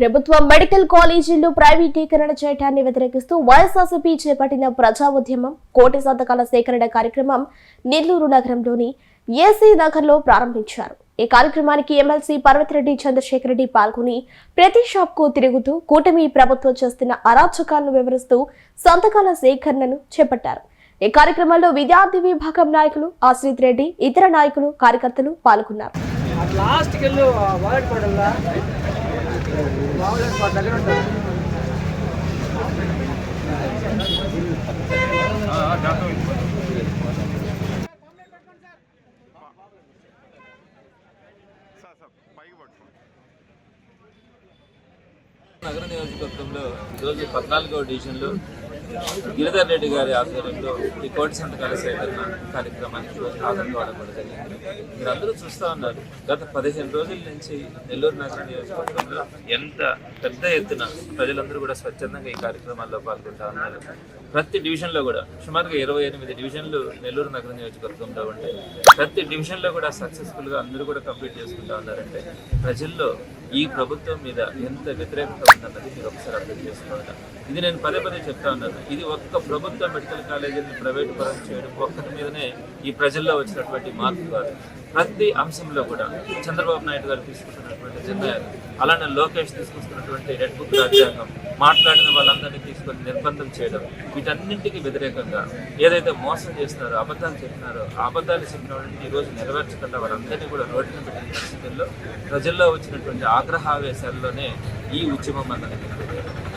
ప్రభుత్వ మెడికల్ కాలేజీల్లో ప్రైవేటీకరణ చేయడాన్ని వ్యతిరేకిస్తూ వైఎస్ఆర్సీపీ చేపట్టిన ప్రజా ఉద్యమం కోటి సంతకాల సేకరణ కార్యక్రమం నెల్లూరు నగరంలోని ఏసీ నగర్లో ప్రారంభించారు. ఈ కార్యక్రమానికి ఎమ్మెల్సీ పర్వతిరెడ్డి చంద్రశేఖర్ రెడ్డి పాల్గొని ప్రతి షాప్ కు తిరుగుతూ కూటమి ప్రభుత్వం చేస్తున్న అరాచకాలను వివరిస్తూ సంతకాల సేకరణను చేపట్టారు. ఈ కార్యక్రమంలో విద్యార్థి విభాగం నాయకులు ఆశ్రిత్ రెడ్డి, ఇతర నాయకులు, కార్యకర్తలు పాల్గొన్నారు. నగర నియోజకవర్గంలో ఈరోజు 14వ డివిజన్లో గిరిధర్ రెడ్డి గారి ఆధ్వర్యంలో ఈ కోటి సంతకాల సేకరణ కార్యక్రమానికి హాజరు కావడం కూడా జరిగింది. మీరందరూ చూస్తూ ఉన్నారు, గత 15 రోజుల నుంచి నెల్లూరు నగర నియోజకవర్గంలో ఎంత పెద్ద ఎత్తున ప్రజలందరూ కూడా స్వచ్ఛందంగా ఈ కార్యక్రమాల్లో పాల్గొంటూ ఉన్నారు. ప్రతి డివిజన్లో కూడా సుమారుగా 28 డివిజన్లు నెల్లూరు నగర నియోజకవర్గంలో ఉంటాయి. ప్రతి డివిజన్లో కూడా సక్సెస్ఫుల్గా అందరూ కూడా కంప్లీట్ చేసుకుంటూ ఉన్నారంటే ప్రజల్లో ఈ ప్రభుత్వం మీద ఎంత వ్యతిరేకత ఉందన్నది మీరు ఒకసారి అర్థం చేసుకోవాలి. ఇది నేను పదే చెప్తా ఉన్నాను. ఇది ఒక్క ప్రభుత్వ మెడికల్ కాలేజీని ప్రైవేటు పరం చేయడం ఒక్కటి మీదనే ఈ ప్రజల్లో వచ్చినటువంటి మార్పు కాదు. ప్రతి అంశంలో కూడా చంద్రబాబు నాయుడు గారు తీసుకుంటున్నటువంటి నిర్ణయాలు, అలానే లోకేష్ తీసుకొస్తున్నటువంటి రెడ్ బుక్ రాజ్యాంగం, మాట్లాడిన వాళ్ళందరినీ తీసుకొని నిర్బంధం చేయడం, వీటన్నింటికి వ్యతిరేకంగా ఏదైతే మోసం చేస్తున్నారో, అబద్ధాలు చెప్పినారో, ఆ అబద్ధాలు చెప్పిన వాళ్ళని ఈరోజు నెరవేర్చకుండా వాళ్ళందరినీ కూడా రోడ్డున పెట్టిన పరిస్థితుల్లో ప్రజల్లో వచ్చినటువంటి ఆగ్రహావేశాల్లోనే ఈ ఉద్యమం అన్నది.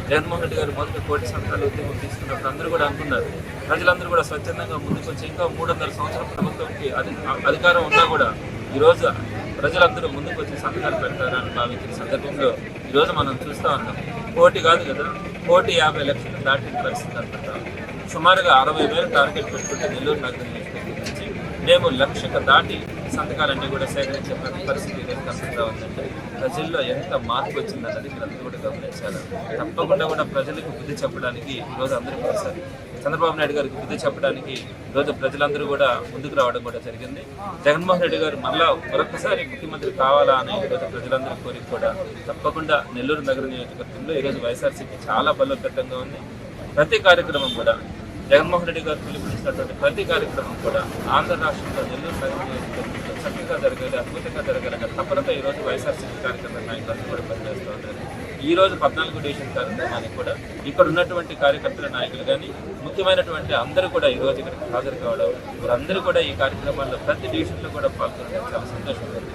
జగన్మోహన్ రెడ్డి గారు మొదటి కోటి సంతకాల ఉద్యమం తీసుకున్నప్పుడు అందరూ కూడా అనుకున్నారు, ప్రజలందరూ కూడా స్వచ్ఛందంగా ముందుకు వచ్చి ఇంకా 3.5 సంవత్సరాల ప్రభుత్వంకి అధికారం ఉన్నా కూడా ఈరోజు ప్రజలందరూ ముందుకు వచ్చి సంతకాలు పెడతారని భావించిన సందర్భంలో ఈరోజు మనం చూస్తూ ఉన్నాం. కోటి కాదు కదా, 1,50,00,000 దాటిన పరిస్థితి అనుకుంటాం. సుమారుగా 60,000 టార్గెట్ పెట్టుకుంటే నెల్లూరు నగరం నుంచి మేము 1,00,000 దాటి సంతకాలన్నీ కూడా సేకరించే పరిస్థితి కనిపిస్తూ ఉందంటే ప్రజల్లో ఎంత మార్పు వచ్చిందన్నది మీరందరూ కూడా గమనించాలి. తప్పకుండా కూడా ప్రజలకు బుద్ధి చెప్పడానికి ఈరోజు అందరూ కలిసారు. చంద్రబాబు నాయుడు గారికి బుద్ధి చెప్పడానికి ఈరోజు ప్రజలందరూ కూడా ముందుకు రావడం కూడా జరిగింది. జగన్మోహన్ రెడ్డి గారు మళ్ళా మరొకసారి ముఖ్యమంత్రి కావాలా అనే ఈరోజు ప్రజలందరూ కోరిక కూడా తప్పకుండా నెల్లూరు నగర నియోజకవర్గంలో ఈరోజు వైఎస్ఆర్సీపీ చాలా బలోపేతంగా ఉంది. ప్రతి కార్యక్రమం కూడా జగన్మోహన్ రెడ్డి గారు పిలుపునిచ్చినటువంటి ప్రతి కార్యక్రమం కూడా ఆంధ్ర రాష్ట్రంలో నెల్లూరు నగర నియోజకవర్గంలో చక్కగా జరగాలి, అద్భుతంగా జరగాలన్న తపనతో ఈరోజు వైఎస్ఆర్సీపీ కార్యక్రమ నాయకులందరూ కూడా పనిచేస్తూ ఉంటారు. ఈ రోజు 14 డివిజన్ కార్యక్రమానికి కూడా ఇక్కడ ఉన్నటువంటి కార్యకర్తల నాయకులు కానీ ముఖ్యమైనటువంటి అందరూ కూడా ఈరోజు ఇక్కడికి హాజరు కావడం, వారందరూ కూడా ఈ కార్యక్రమాల్లో ప్రతి డివిజన్లో కూడా పాల్గొనడం చాలా సంతోషంగా ఉంది.